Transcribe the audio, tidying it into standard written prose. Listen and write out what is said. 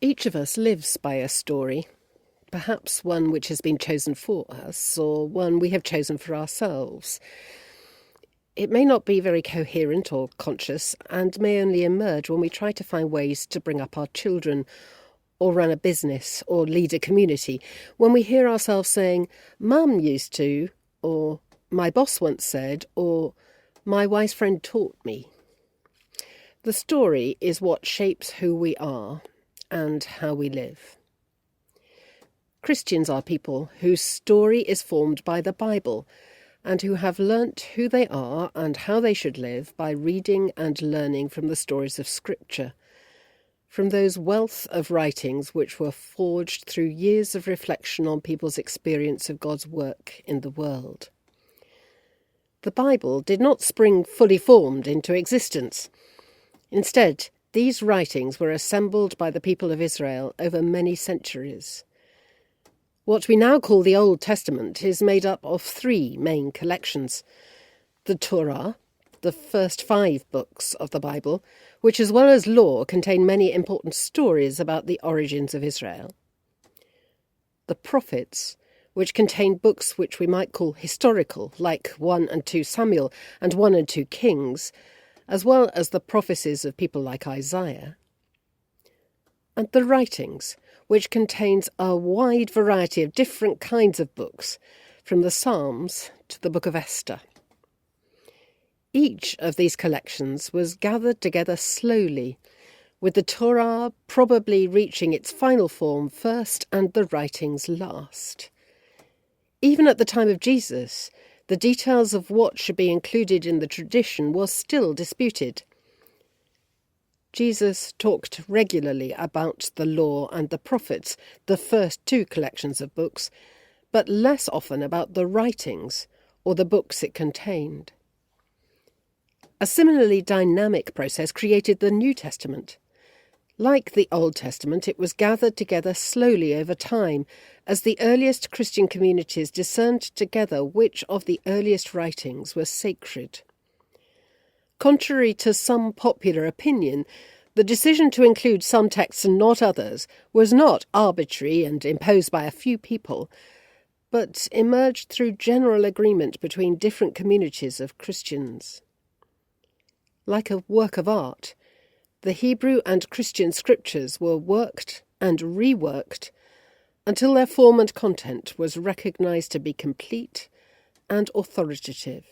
Each of us lives by a story, perhaps one which has been chosen for us or one we have chosen for ourselves. It may not be very coherent or conscious and may only emerge when we try to find ways to bring up our children or run a business or lead a community, when we hear ourselves saying, "Mum used to," or "My boss once said," or "My wise friend taught me." The story is what shapes who we are and how we live. Christians are people whose story is formed by the Bible and who have learnt who they are and how they should live by reading and learning from the stories of Scripture, from those wealth of writings which were forged through years of reflection on people's experience of God's work in the world. The Bible did not spring fully formed into existence. Instead, these writings were assembled by the people of Israel over many centuries. What we now call the Old Testament is made up of three main collections: the Torah, the first 5 books of the Bible, which as well as law contain many important stories about the origins of Israel; the prophets, which contain books which we might call historical, like 1 and 2 Samuel and 1 and 2 Kings, as well as the prophecies of people like Isaiah; and the writings, which contains a wide variety of different kinds of books, from the Psalms to the Book of Esther. Each of these collections was gathered together slowly, with the Torah probably reaching its final form first and the writings last. Even at the time of Jesus, the details of what should be included in the tradition was still disputed. Jesus talked regularly about the law and the prophets, the first 2 collections of books, but less often about the writings or the books it contained. A similarly dynamic process created the New Testament. Like the Old Testament, it was gathered together slowly over time as the earliest Christian communities discerned together which of the earliest writings were sacred. Contrary to some popular opinion, the decision to include some texts and not others was not arbitrary and imposed by a few people, but emerged through general agreement between different communities of Christians. Like a work of art, the Hebrew and Christian scriptures were worked and reworked until their form and content was recognised to be complete and authoritative.